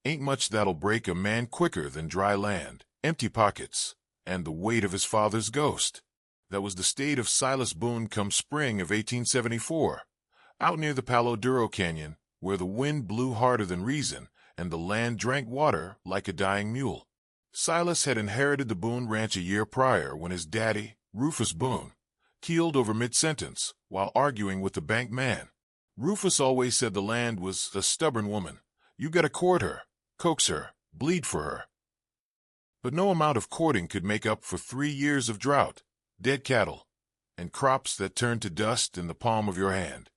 Ain't much that'll break a man quicker than dry land, empty pockets, and the weight of his father's ghost. That was the state of Silas Boone come spring of 1874, out near the Palo Duro Canyon, where the wind blew harder than reason, and the land drank water like a dying mule. Silas had inherited the Boone ranch a year prior when his daddy, Rufus Boone, keeled over mid-sentence while arguing with the bank man. Rufus always said the land was a stubborn woman. You gotta court her, coax her, bleed for her. But no amount of courting could make up for 3 years of drought, dead cattle, and crops that turned to dust in the palm of your hand.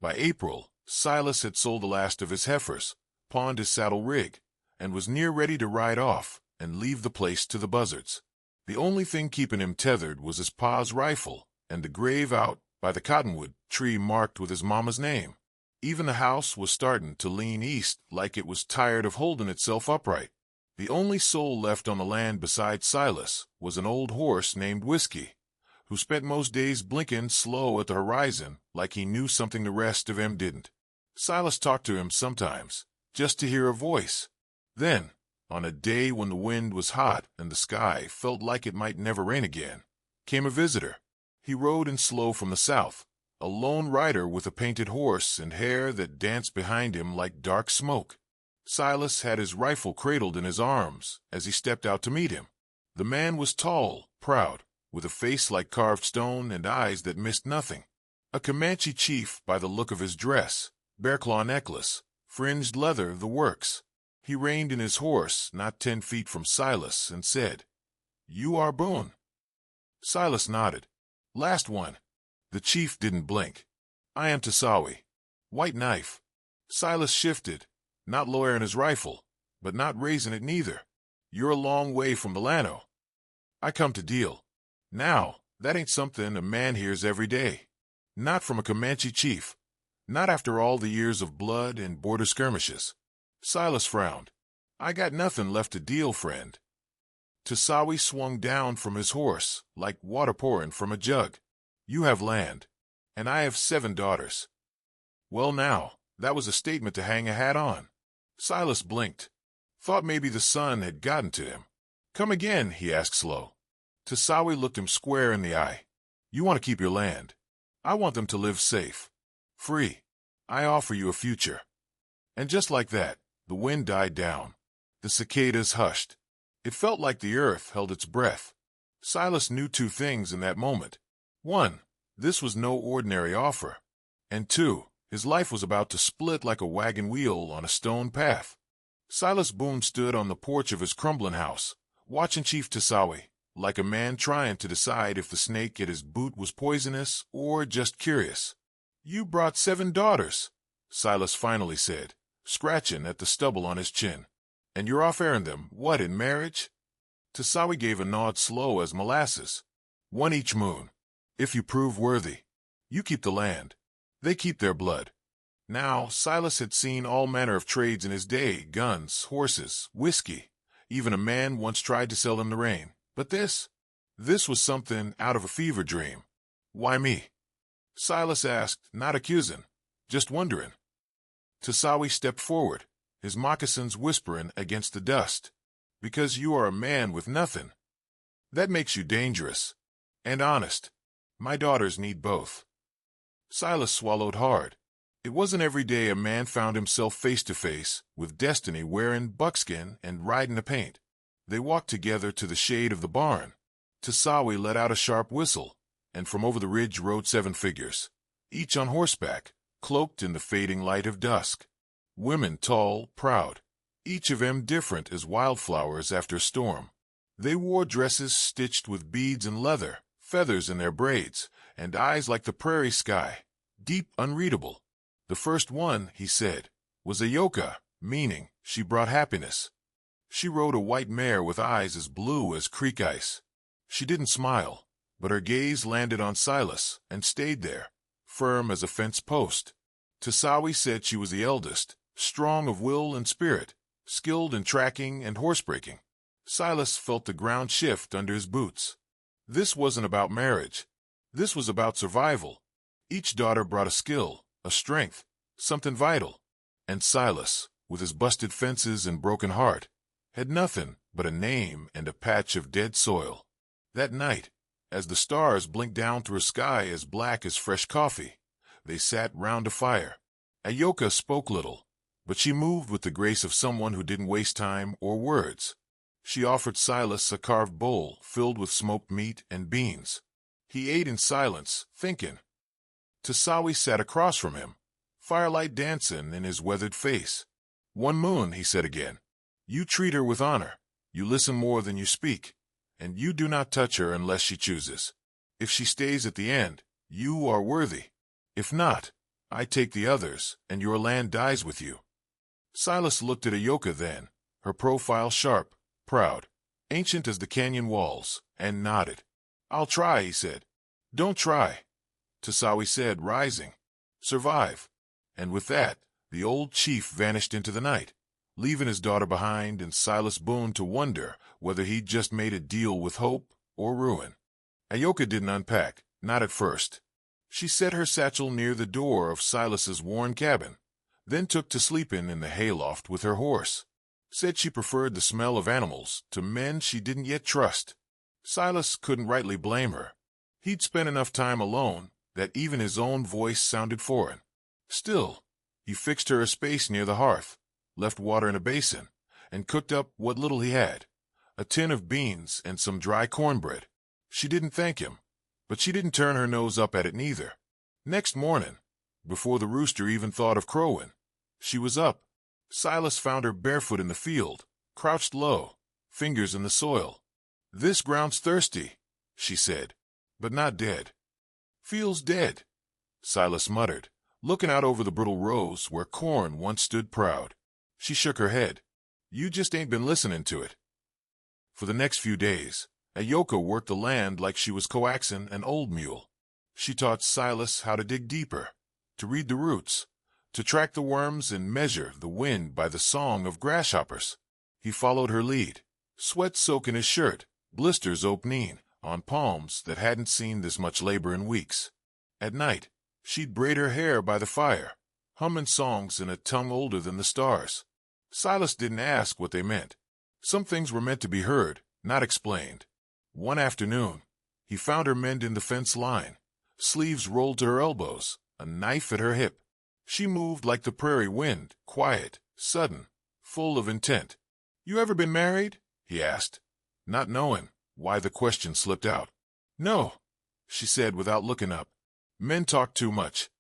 By April, Silas had sold the last of his heifers, pawned his saddle rig, and was near ready to ride off and leave the place to the buzzards. The only thing keeping him tethered was his pa's rifle and the grave out by the cottonwood tree marked with his mama's name. Even the house was starting to lean east like it was tired of holding itself upright. The only soul left on the land besides Silas was an old horse named Whiskey, who spent most days blinking slow at the horizon like he knew something the rest of 'em didn't. Silas talked to him sometimes, just to hear a voice. Then, on a day when the wind was hot and the sky felt like it might never rain again, came a visitor. He rode in slow from the south, a lone rider with a painted horse and hair that danced behind him like dark smoke. Silas had his rifle cradled in his arms as he stepped out to meet him. The man was tall, proud, with a face like carved stone and eyes that missed nothing. A Comanche chief by the look of his dress, bear-claw necklace, fringed leather, the works. He reined in his horse not 10 feet from Silas and said, "You are Boone?" Silas nodded. "Last one." The chief didn't blink. "I am Tosawi. White knife." Silas shifted, not lowering his rifle, but not raising it neither. "You're a long way from the Llano." "I come to deal." Now, that ain't something a man hears every day. Not from a Comanche chief. Not after all the years of blood and border skirmishes. Silas frowned. "I got nothing left to deal, friend." Tosawi swung down from his horse, like water pouring from a jug. "You have land, and I have 7 daughters." Well now, that was a statement to hang a hat on. Silas blinked. Thought maybe the sun had gotten to him. "Come again?" he asked slow. Tosawi looked him square in the eye. "You want to keep your land. I want them to live safe. Free. I offer you a future." And just like that, the wind died down. The cicadas hushed. It felt like the earth held its breath. Silas knew 2 things in that moment. 1, this was no ordinary offer. And 2, his life was about to split like a wagon wheel on a stone path. Silas Boone stood on the porch of his crumbling house, watching Chief Tosawi, like a man trying to decide if the snake at his boot was poisonous or just curious. "You brought 7 daughters," Silas finally said, scratching at the stubble on his chin. "And you're offering them, what, in marriage?" Tosawi gave a nod slow as molasses. "1 each moon. If you prove worthy. You keep the land. They keep their blood." Now, Silas had seen all manner of trades in his day, guns, horses, whiskey. Even a man once tried to sell him the rain. But this was something out of a fever dream. "Why me?" Silas asked, not accusing, just wondering. Tosawi stepped forward, his moccasins whispering against the dust. "Because you are a man with nothing. That makes you dangerous. And honest. My daughters need both." Silas swallowed hard. It wasn't every day a man found himself face to face with destiny wearing buckskin and riding a paint. They walked together to the shade of the barn. Tosawi let out a sharp whistle, and from over the ridge rode 7 figures, each on horseback, cloaked in the fading light of dusk. Women tall, proud, each of them different as wildflowers after a storm. They wore dresses stitched with beads and leather, feathers in their braids, and eyes like the prairie sky, deep, unreadable. The first one, he said, was a yoka, meaning she brought happiness. She rode a white mare with eyes as blue as creek ice. She didn't smile, but her gaze landed on Silas and stayed there, firm as a fence post. Tosawi said she was the eldest, strong of will and spirit, skilled in tracking and horsebreaking. Silas felt the ground shift under his boots. This wasn't about marriage. This was about survival. Each daughter brought a skill, a strength, something vital. And Silas, with his busted fences and broken heart, had nothing but a name and a patch of dead soil. That night, as the stars blinked down through a sky as black as fresh coffee, they sat round a fire. Ayoka spoke little, but she moved with the grace of someone who didn't waste time or words. She offered Silas a carved bowl filled with smoked meat and beans. He ate in silence, thinking. Tosawi sat across from him, firelight dancing in his weathered face. "One moon," he said again. "You treat her with honor. You listen more than you speak, and you do not touch her unless she chooses. If she stays at the end, you are worthy. If not, I take the others, and your land dies with you." Silas looked at Ayoka then, her profile sharp, proud, ancient as the canyon walls, and nodded. "I'll try," he said. "Don't try," Tosawi said, rising. "Survive." And with that, the old chief vanished into the night, leaving his daughter behind and Silas Boone to wonder whether he'd just made a deal with hope or ruin. Ayoka didn't unpack, not at first. She set her satchel near the door of Silas's worn cabin, then took to sleeping in the hayloft with her horse. Said she preferred the smell of animals to men she didn't yet trust. Silas couldn't rightly blame her. He'd spent enough time alone that even his own voice sounded foreign. Still, he fixed her a space near the hearth, left water in a basin, and cooked up what little he had, a tin of beans and some dry cornbread. She didn't thank him, but she didn't turn her nose up at it neither. Next morning, before the rooster even thought of crowing, she was up. Silas found her barefoot in the field, crouched low, fingers in the soil. "This ground's thirsty," she said, "but not dead." "Feels dead," Silas muttered, looking out over the brittle rows where corn once stood proud. She shook her head. "You just ain't been listening to it." For the next few days, Ayoka worked the land like she was coaxing an old mule. She taught Silas how to dig deeper, to read the roots, to track the worms and measure the wind by the song of grasshoppers. He followed her lead, sweat soaking his shirt, blisters opening on palms that hadn't seen this much labor in weeks. At night, she'd braid her hair by the fire, humming songs in a tongue older than the stars. Silas didn't ask what they meant. Some things were meant to be heard, not explained. One afternoon, he found her mending the fence line, sleeves rolled to her elbows, a knife at her hip. She moved like the prairie wind, quiet, sudden, full of intent. "You ever been married?" he asked, not knowing why the question slipped out. "No," she said without looking up. "Men talk too much."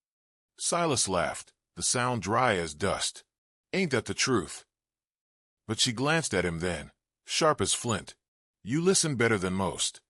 Silas laughed, the sound dry as dust. "Ain't that the truth?" But she glanced at him then, sharp as flint. "You listen better than most."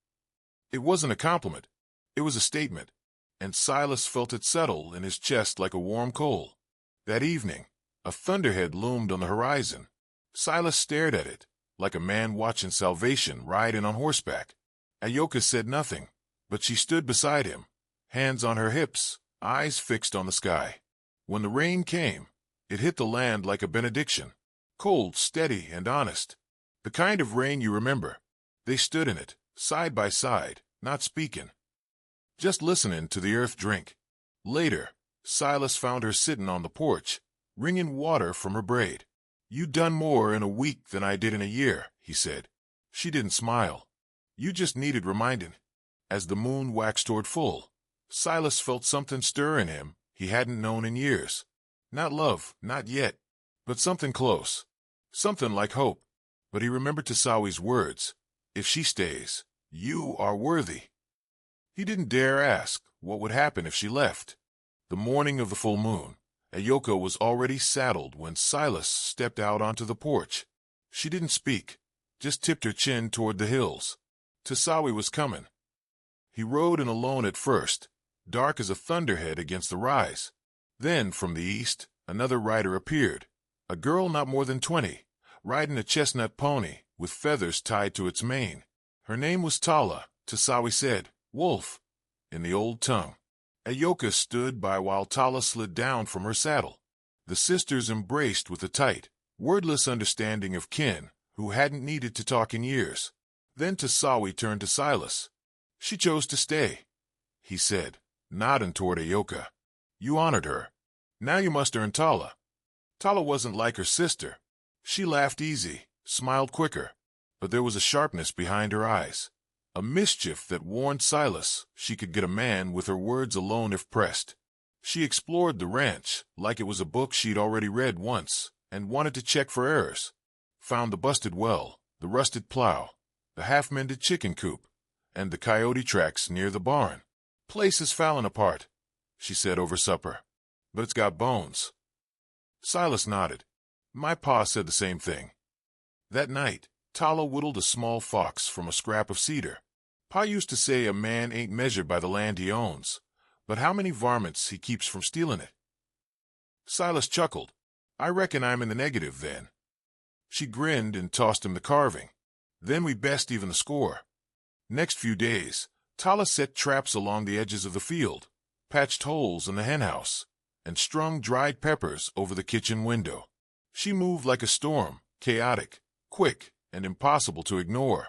It wasn't a compliment. It was a statement, and Silas felt it settle in his chest like a warm coal. That evening, a thunderhead loomed on the horizon. Silas stared at it, like a man watching salvation riding on horseback. Ayoka said nothing, but she stood beside him, hands on her hips, eyes fixed on the sky. When the rain came, it hit the land like a benediction, cold, steady, and honest. The kind of rain you remember. They stood in it, side by side, not speaking, just listening to the earth drink. Later, Silas found her sitting on the porch, wringing water from her braid. "You done more in a week than I did in a year," he said. She didn't smile. "You just needed reminding." As the moon waxed toward full, Silas felt something stir in him he hadn't known in years. Not love, not yet, but something close. Something like hope. But he remembered Tosawi's words. If she stays, you are worthy. He didn't dare ask what would happen if she left. The morning of the full moon, Ayoka was already saddled when Silas stepped out onto the porch. She didn't speak, just tipped her chin toward the hills. Tosawi was coming. He rode in alone at first, dark as a thunderhead against the rise. Then, from the east, another rider appeared, a girl not more than 20, riding a chestnut pony with feathers tied to its mane. Her name was Tala, Tosawi said, wolf, in the old tongue. Ayoka stood by while Tala slid down from her saddle. The sisters embraced with a tight, wordless understanding of kin who hadn't needed to talk in years. Then Tosawi turned to Silas. "She chose to stay," he said, nodding toward Ayoka. "You honored her. Now you must earn Tala." Tala wasn't like her sister. She laughed easy, smiled quicker, but there was a sharpness behind her eyes, a mischief that warned Silas she could get a man with her words alone if pressed. She explored the ranch like it was a book she'd already read once and wanted to check for errors. Found the busted well, the rusted plow, the half-mended chicken coop, and the coyote tracks near the barn. Place is falling apart, she said over supper, but it's got bones. Silas nodded. My pa said the same thing. That night, Tala whittled a small fox from a scrap of cedar. Pa used to say a man ain't measured by the land he owns, but how many varmints he keeps from stealing it. Silas chuckled. I reckon I'm in the negative then. She grinned and tossed him the carving. Then we best even the score. Next few days, Tala set traps along the edges of the field, patched holes in the henhouse, and strung dried peppers over the kitchen window. She moved like a storm, chaotic, quick, and impossible to ignore.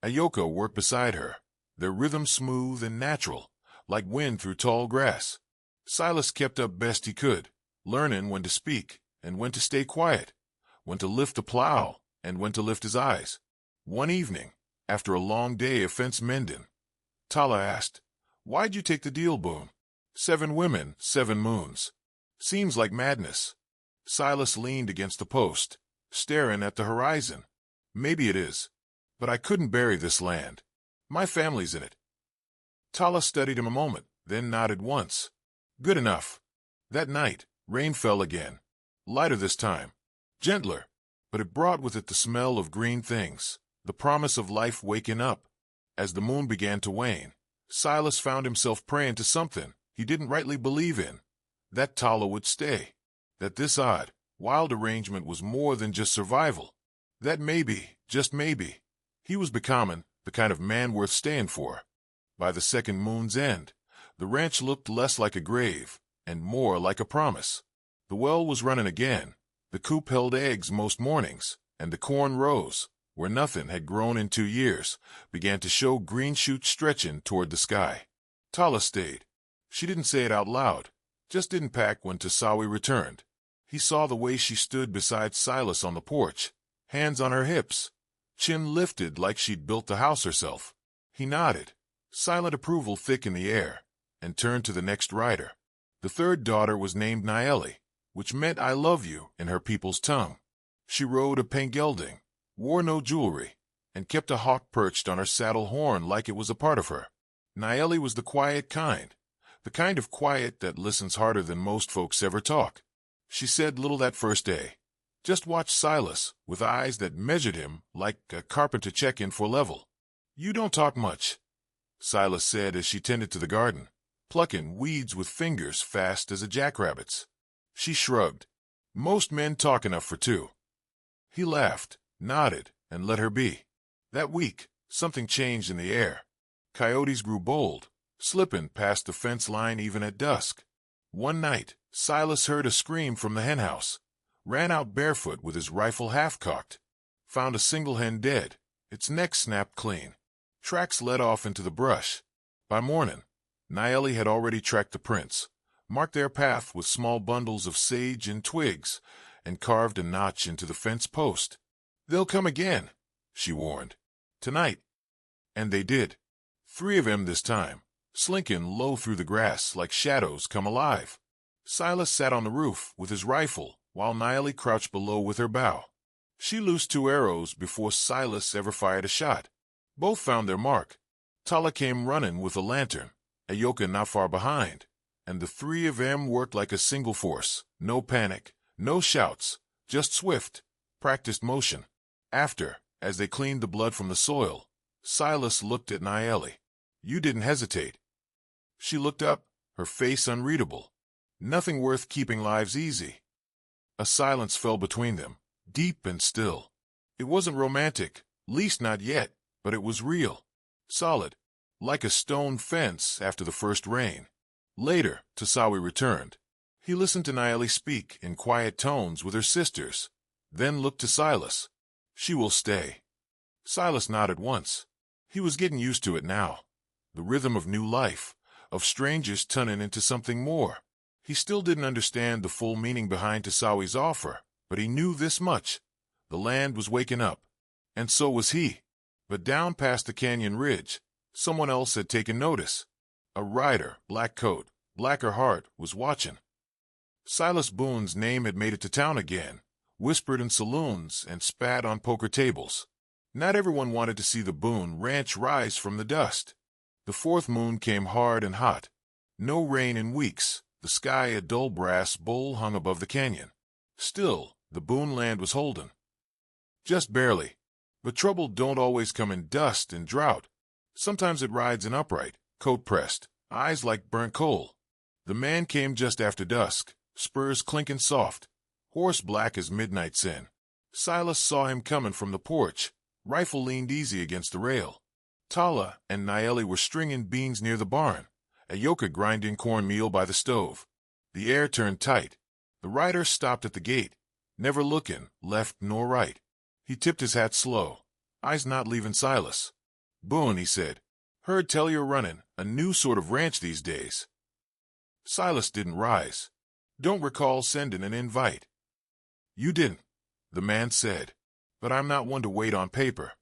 Ayoka worked beside her, their rhythm smooth and natural, like wind through tall grass. Silas kept up best he could, learning when to speak and when to stay quiet, when to lift the plow and when to lift his eyes. One evening, after a long day of fence mending, Tala asked, Why'd you take the deal, Boone? 7 women, 7 moons. Seems like madness. Silas leaned against the post, staring at the horizon. Maybe it is, but I couldn't bury this land. My family's in it. Tala studied him a moment, then nodded once. Good enough. That night, rain fell again. Lighter this time. Gentler, but it brought with it the smell of green things, the promise of life waking up. As the moon began to wane, Silas found himself praying to something he didn't rightly believe in, that Tala would stay, that this odd, wild arrangement was more than just survival, that maybe, just maybe, he was becoming the kind of man worth staying for. By the second moon's end, the ranch looked less like a grave and more like a promise. The well was running again, the coop held eggs most mornings, and the corn rose, where nothing had grown in 2 years, began to show green shoots stretching toward the sky. Tala stayed. She didn't say it out loud, just didn't pack when Tosawi returned. He saw the way she stood beside Silas on the porch, hands on her hips, chin lifted like she'd built the house herself. He nodded, silent approval thick in the air, and turned to the next rider. The third daughter was named Naeli, which meant I love you in her people's tongue. She rode a pengelding, wore no jewelry, and kept a hawk perched on her saddle horn like it was a part of her. Naeli was the kind of quiet that listens harder than most folks ever talk. She said little that first day, just watched Silas with eyes that measured him like a carpenter checking for level. You don't talk much, Silas said as she tended to the garden, plucking weeds with fingers fast as a jackrabbit's. She shrugged. Most men talk enough for 2. He laughed, nodded, and let her be. That week, something changed in the air. Coyotes grew bold, slipping past the fence line even at dusk. One night, Silas heard a scream from the henhouse, ran out barefoot with his rifle half-cocked, found a single hen dead, its neck snapped clean. Tracks led off into the brush. By morning, Naeli had already tracked the prints, marked their path with small bundles of sage and twigs, and carved a notch into the fence post. They'll come again, she warned. Tonight. And they did. 3 of them this time, slinking low through the grass like shadows come alive. Silas sat on the roof with his rifle, while Naeli crouched below with her bow. She loosed 2 arrows before Silas ever fired a shot. Both found their mark. Tala came running with a lantern, Ayoka not far behind, and the 3 of them worked like a single force. No panic, no shouts, just swift, practiced motion. After, as they cleaned the blood from the soil, Silas looked at Naeli. You didn't hesitate. She looked up, her face unreadable. Nothing worth keeping lives easy. A silence fell between them, deep and still. It wasn't romantic, least not yet, but it was real. Solid, like a stone fence after the first rain. Later, Tosawi returned. He listened to Naeli speak in quiet tones with her sisters, then looked to Silas. She will stay. Silas nodded once. He was getting used to it now. The rhythm of new life, of strangers turning into something more. He still didn't understand the full meaning behind Tosawi's offer, but he knew this much. The land was waking up, and so was he. But down past the canyon ridge, someone else had taken notice. A rider, black coat, blacker heart, was watching. Silas Boone's name had made it to town again, whispered in saloons and spat on poker tables. Not everyone wanted to see the Boone ranch rise from the dust. The fourth moon came hard and hot. No rain in weeks. The sky a dull brass bowl hung above the canyon. Still, the Boone land was holding. Just barely. But trouble don't always come in dust and drought. Sometimes it rides in upright, coat pressed, eyes like burnt coal. The man came just after dusk, spurs clinking soft, horse black as midnight sin. Silas saw him coming from the porch, rifle leaned easy against the rail. Tala and Naeli were stringing beans near the barn, Ayoka grinding cornmeal by the stove. The air turned tight. The rider stopped at the gate, never looking left nor right. He tipped his hat slow, eyes not leaving Silas. "Boone," he said, "heard tell you're running a new sort of ranch these days." Silas didn't rise. "Don't recall sending an invite." "You didn't," the man said, "but I'm not one to wait on paper."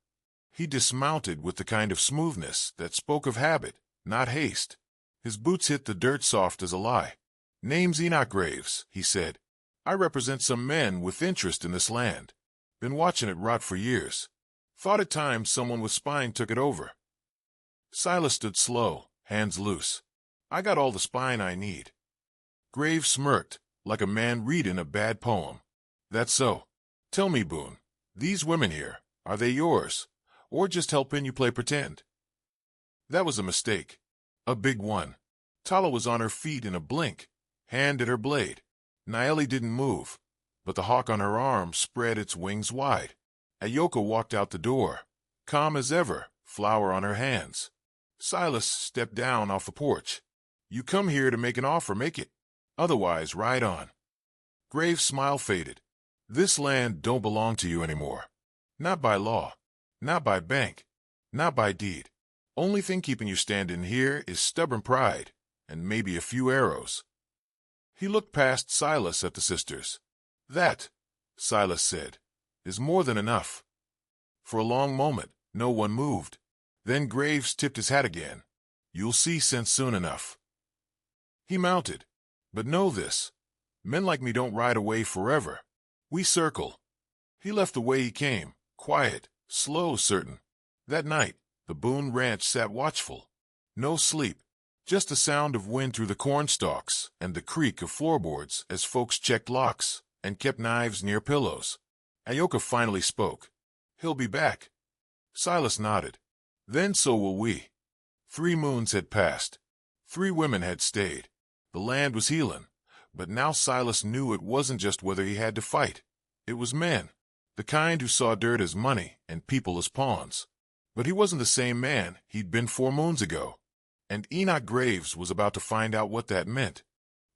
He dismounted with the kind of smoothness that spoke of habit, not haste. His boots hit the dirt soft as a lie. "Name's Enoch Graves," he said. "I represent some men with interest in this land. Been watching it rot for years. Thought at times someone with spine took it over." Silas stood slow, hands loose. "I got all the spine I need." Graves smirked, like a man reading a bad poem. "That's so. Tell me, Boone, these women here, are they yours, or just helping you play pretend?" That was a mistake. A big one. Tala was on her feet in a blink, hand at her blade. Naeli didn't move, but the hawk on her arm spread its wings wide. Ayoka walked out the door, calm as ever, flower on her hands. Silas stepped down off the porch. "You come here to make an offer, make it. Otherwise, ride on." Graves' smile faded. "This land don't belong to you anymore. Not by law, not by bank, not by deed. Only thing keeping you standing here is stubborn pride, and maybe a few arrows." He looked past Silas at the sisters. "That," Silas said, "is more than enough." For a long moment, no one moved. Then Graves tipped his hat again. "You'll see sense soon enough." He mounted. "But know this. Men like me don't ride away forever. We circle." He left the way he came, quiet, slow, certain. That night, the Boone ranch sat watchful. No sleep, just the sound of wind through the corn stalks and the creak of floorboards as folks checked locks and kept knives near pillows. Ayoka finally spoke. "He'll be back." Silas nodded. "Then so will we." 3 moons had passed. 3 women had stayed. The land was healing, but now Silas knew it wasn't just whether he had to fight. It was men, the kind who saw dirt as money and people as pawns. But he wasn't the same man he'd been 4 moons ago, and Enoch Graves was about to find out what that meant.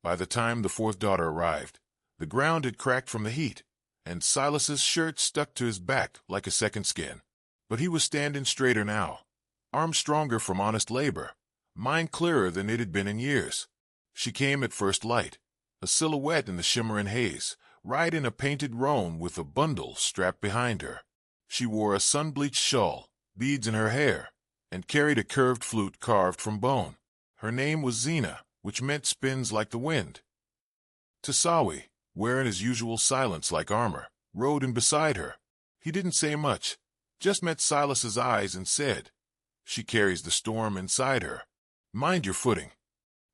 By the time the 4th daughter arrived, the ground had cracked from the heat, and Silas's shirt stuck to his back like a second skin. But he was standing straighter now, arms stronger from honest labor, mind clearer than it had been in years. She came at first light, a silhouette in the shimmering haze, riding a painted roan with a bundle strapped behind her. She wore a sun-bleached shawl, beads in her hair, and carried a curved flute carved from bone. Her name was Zena, which meant spins like the wind. Tosawi, wearing his usual silence like armor, rode in beside her. He didn't say much, just met Silas's eyes and said, "She carries the storm inside her. Mind your footing."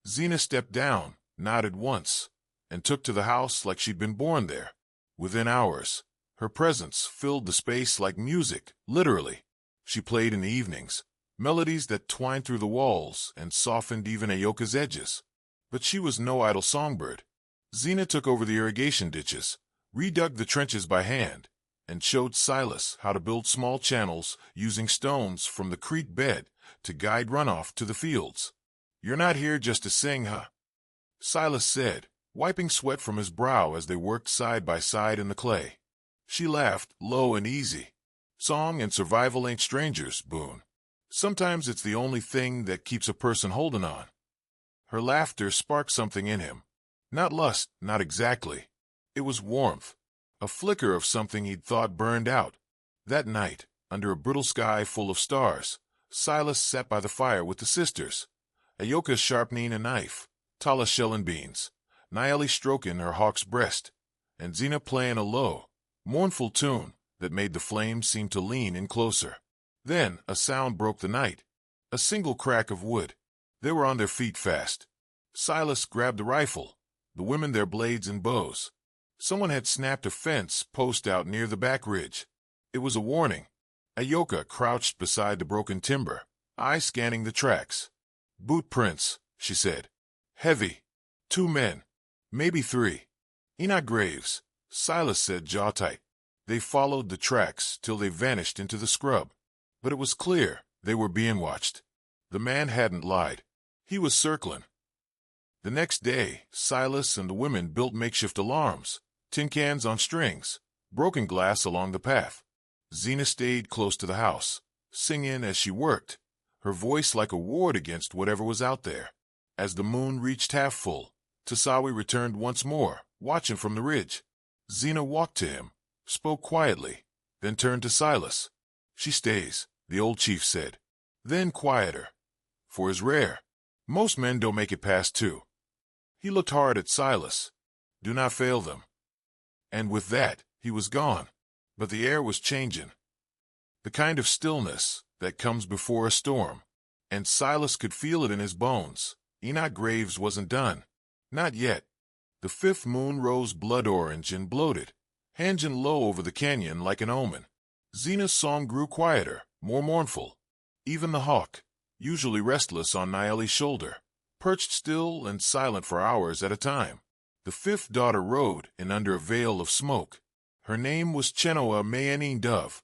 Zena stepped down, nodded once, and took to the house like she'd been born there. Within hours, her presence filled the space like music, literally. She played in the evenings, melodies that twined through the walls and softened even Ayoka's edges. But she was no idle songbird. Zena took over the irrigation ditches, redug the trenches by hand, and showed Silas how to build small channels using stones from the creek bed to guide runoff to the fields. "You're not here just to sing, huh?" Silas said, wiping sweat from his brow as they worked side by side in the clay. She laughed, low and easy. "Song and survival ain't strangers, Boone. Sometimes it's the only thing that keeps a person holding on." Her laughter sparked something in him. Not lust, not exactly. It was warmth, a flicker of something he'd thought burned out. That night, under a brittle sky full of stars, Silas sat by the fire with the sisters, Ayoka sharpening a knife, Tala shelling beans, Naeli stroking her hawk's breast, and Zena playing a low, mournful tune that made the flames seem to lean in closer. Then a sound broke the night, a single crack of wood. They were on their feet fast. Silas grabbed the rifle, the women their blades and bows. Someone had snapped a fence post out near the back ridge. It was a warning. Ayoka crouched beside the broken timber, eyes scanning the tracks. Boot prints, she said. Heavy. 2 men. Maybe 3. Enoch Graves, Silas said, jaw tight. They followed the tracks till they vanished into the scrub. But it was clear they were being watched. The man hadn't lied. He was circling. The next day, Silas and the women built makeshift alarms, tin cans on strings, broken glass along the path. Zena stayed close to the house, singing as she worked, her voice like a ward against whatever was out there. As the moon reached half full, Tosawi returned once more, watching from the ridge. Zena walked to him, spoke quietly, then turned to Silas. She stays, the old chief said. Then quieter. For is rare. Most men don't make it past 2. He looked hard at Silas. Do not fail them. And with that, he was gone. But the air was changing. The kind of stillness that comes before a storm. And Silas could feel it in his bones. Enoch Graves wasn't done. Not yet. The 5th moon rose blood orange and bloated, hanging low over the canyon like an omen. Zena's song grew quieter, more mournful. Even the hawk, usually restless on Naeli's shoulder, perched still and silent for hours at a time. The 5th daughter rode in under a veil of smoke. Her name was Chenoa Mayanine Dove,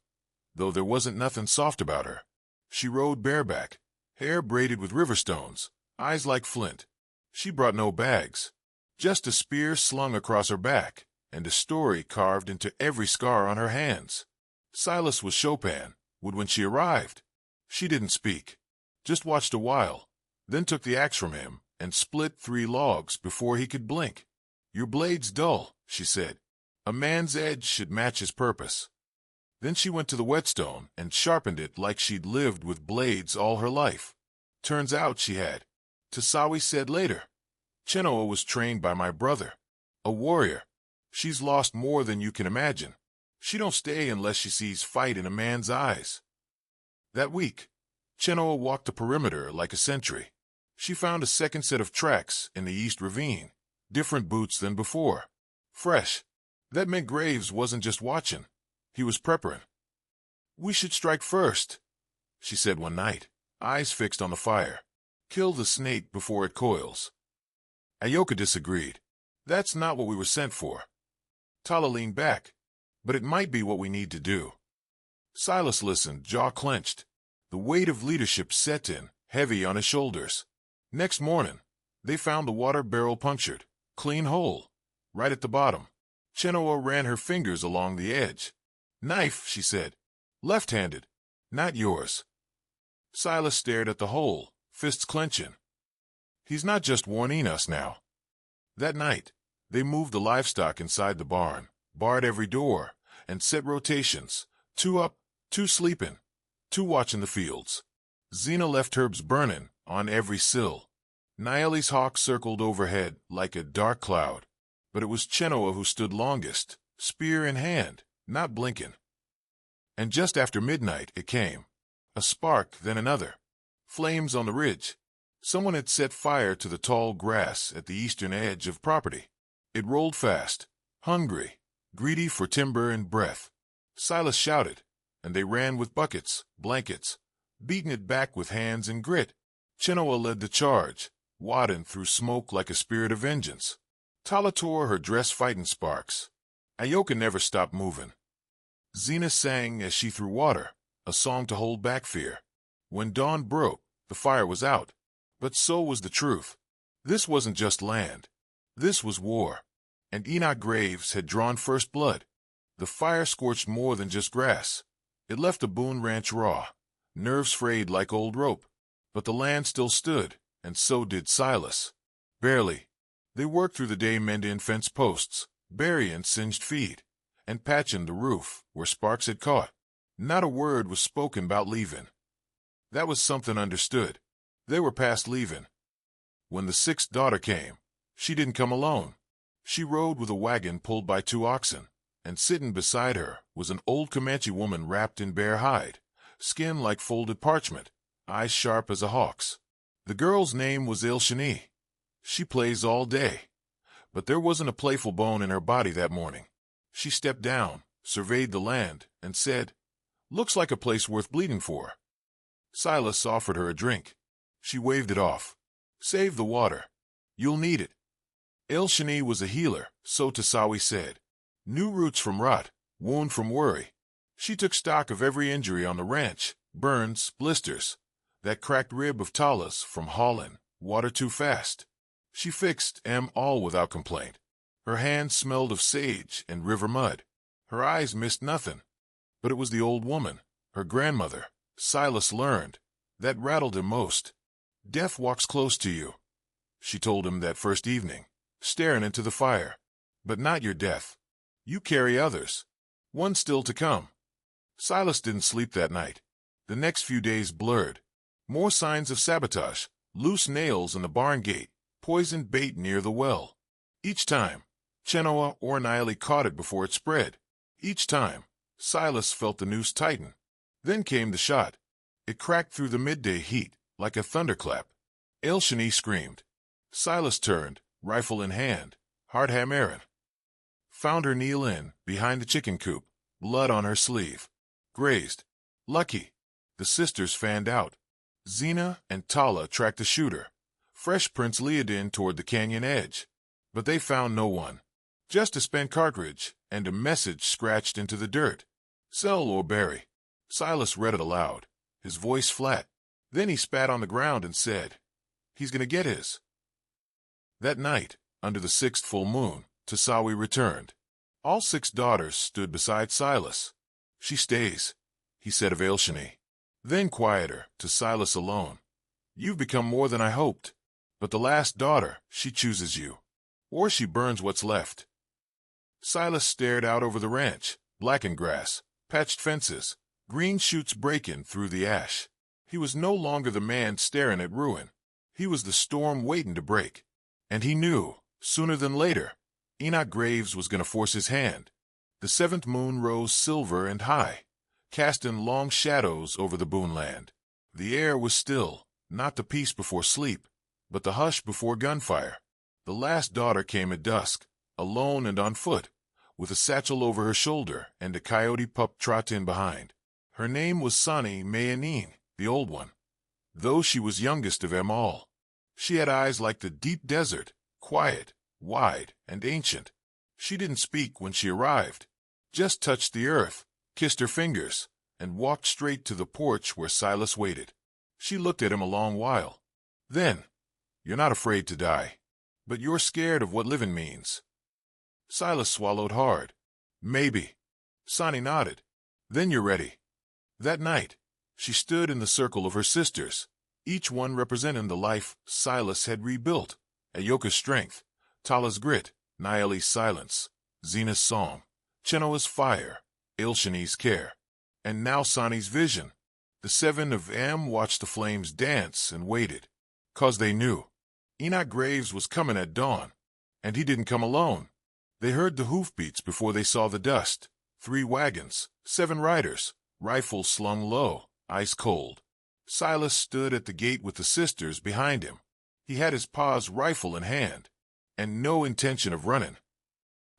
though there wasn't nothing soft about her. She rode bareback, hair braided with river stones, eyes like flint. She brought no bags, just a spear slung across her back, and a story carved into every scar on her hands. Silas was Chopin, would when she arrived. She didn't speak, just watched a while, then took the axe from him and split 3 logs before he could blink. Your blade's dull, she said. A man's edge should match his purpose. Then she went to the whetstone and sharpened it like she'd lived with blades all her life. Turns out she had. Tosawi said later. Chenoa was trained by my brother. A warrior. She's lost more than you can imagine. She don't stay unless she sees fight in a man's eyes. That week, Chenoa walked the perimeter like a sentry. She found a second set of tracks in the East Ravine, different boots than before. Fresh. That meant Graves wasn't just watching. He was preparing. We should strike first, she said one night, eyes fixed on the fire. Kill the snake before it coils. Ayoka disagreed. That's not what we were sent for. Tala leaned back. But it might be what we need to do. Silas listened, jaw clenched. The weight of leadership set in, heavy on his shoulders. Next morning, they found the water barrel punctured, clean hole, right at the bottom. Chenoa ran her fingers along the edge. Knife, she said. Left-handed. Not yours. Silas stared at the hole, fists clenching. He's not just warning us now. That night, they moved the livestock inside the barn, barred every door, and set rotations. 2 up, 2 sleeping, 2 watching the fields. Zena left herbs burning on every sill. Naeli's hawk circled overhead like a dark cloud. But it was Chenoa who stood longest, spear in hand, not blinking. And just after midnight it came. A spark, then another. Flames on the ridge. Someone had set fire to the tall grass at the eastern edge of property. It rolled fast, hungry, greedy for timber and breath. Silas shouted, and they ran with buckets, blankets, beating it back with hands and grit. Chenoa led the charge, wadding through smoke like a spirit of vengeance. Tala tore her dress fighting sparks. Ayoka never stopped moving. Zena sang as she threw water, a song to hold back fear. When dawn broke, the fire was out. But so was the truth. This wasn't just land. This was war. And Enoch Graves had drawn first blood. The fire scorched more than just grass. It left the Boone ranch raw, nerves frayed like old rope. But the land still stood, and so did Silas. Barely. They worked through the day mending fence posts, burying singed feet, and patching the roof where sparks had caught. Not a word was spoken about leaving. That was something understood. They were past leaving. When the sixth daughter came, she didn't come alone. She rode with a wagon pulled by 2 oxen, and sitting beside her was an old Comanche woman wrapped in bare hide, skin like folded parchment, eyes sharp as a hawk's. The girl's name was Ilshani. She plays all day, but there wasn't a playful bone in her body that morning. She stepped down, surveyed the land, and said, "Looks like a place worth bleeding for." Silas offered her a drink. She waved it off. "Save the water. You'll need it." Ilshani was a healer, so Tosawi said. New roots from rot, wound from worry. She took stock of every injury on the ranch, burns, blisters, that cracked rib of Tala's from hauling water too fast. She fixed all without complaint. Her hands smelled of sage and river mud. Her eyes missed nothing. But it was the old woman, her grandmother, Silas learned, that rattled him most. "Death walks close to you," she told him that first evening, staring into the fire. "But not your death. You carry others. One still to come." Silas didn't sleep that night. The next few days blurred. More signs of sabotage, loose nails in the barn gate, poisoned bait near the well. Each time, Chenoa or Nile caught it before it spread. Each time, Silas felt the noose tighten. Then came the shot. It cracked through the midday heat like a thunderclap. Ilshani screamed. Silas turned, rifle in hand, hard hammering. Found her kneel in, behind the chicken coop, blood on her sleeve. Grazed. Lucky. The sisters fanned out. Zena and Tala tracked the shooter. Fresh prints ridin toward the canyon edge. But they found no one. Just a spent cartridge and a message scratched into the dirt. "Sell or bury." Silas read it aloud, his voice flat. Then he spat on the ground and said, "He's gonna get his." That night, under the 6th full moon, Tosawi returned. All 6 daughters stood beside Silas. "She stays," he said of Ilshani. Then quieter, to Silas alone. "You've become more than I hoped. But the last daughter, she chooses you. Or she burns what's left." Silas stared out over the ranch, blackened grass, patched fences, green shoots breaking through the ash. He was no longer the man staring at ruin. He was the storm waiting to break. And he knew, sooner than later, Enoch Graves was going to force his hand. The 7th moon rose silver and high, casting long shadows over the Boone land. The air was still, not the peace before sleep, but the hush before gunfire. The last daughter came at dusk, alone and on foot, with a satchel over her shoulder and a coyote pup trotting behind. Her name was Sani Mayanine, the old one, though she was youngest of them all. She had eyes like the deep desert, quiet, wide, and ancient. She didn't speak when she arrived, just touched the earth, kissed her fingers, and walked straight to the porch where Silas waited. She looked at him a long while. Then, "You're not afraid to die, but you're scared of what living means." Silas swallowed hard. "Maybe." Sani nodded. "Then you're ready." That night, she stood in the circle of her sisters, each one representing the life Silas had rebuilt. Ayoka's strength, Tala's grit, Niale's silence, Zena's song, Chenoa's fire, Ilshani's care, and now Sani's vision. The 7 of them watched the flames dance and waited, 'cause they knew Enoch Graves was coming at dawn, and he didn't come alone. They heard the hoofbeats before they saw the dust. 3 wagons, 7 riders, rifles slung low, ice cold. Silas stood at the gate with the sisters behind him. He had his pa's rifle in hand, and no intention of running.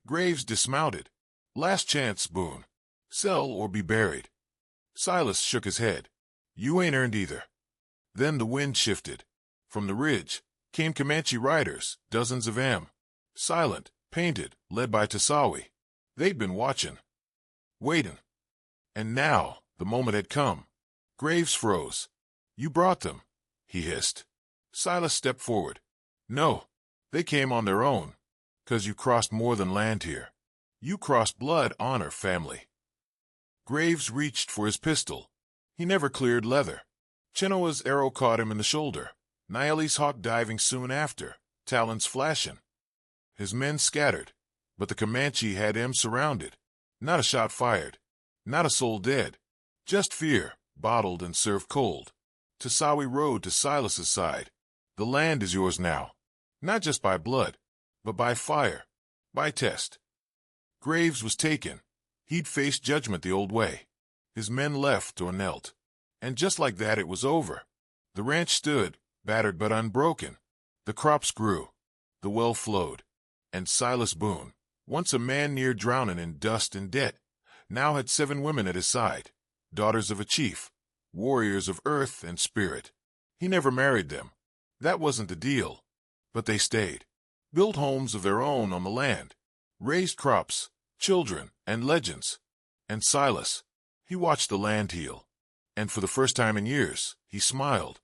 Graves dismounted. "Last chance, Boone. Sell or be buried." Silas shook his head. "You ain't earned either." Then the wind shifted. From the ridge came Comanche riders, dozens of them. Silent, painted, led by Tosawi. They'd been watching, waiting. And now the moment had come. Graves froze. "You brought them," he hissed. Silas stepped forward. "No, they came on their own, 'cause you crossed more than land here. You crossed blood, honor, family." Graves reached for his pistol. He never cleared leather. Chenoa's arrow caught him in the shoulder. Niale's hawk diving soon after, talons flashing. His men scattered, but the Comanche had him surrounded. Not a shot fired, not a soul dead, just fear, bottled and served cold. Tosawi rode to Silas's side. The land is yours now, not just by blood, but by fire, by test. Graves was taken. He'd face judgment the old way. His men left or knelt. And just like that it was over. The ranch stood, battered but unbroken. The crops grew. The well flowed. And Silas Boone, once a man near drowning in dust and debt, now had 7 women at his side, daughters of a chief, warriors of earth and spirit. He never married them. That wasn't the deal. But they stayed, built homes of their own on the land, raised crops, children, and legends. And Silas, he watched the land heal. And for the first time in years, he smiled.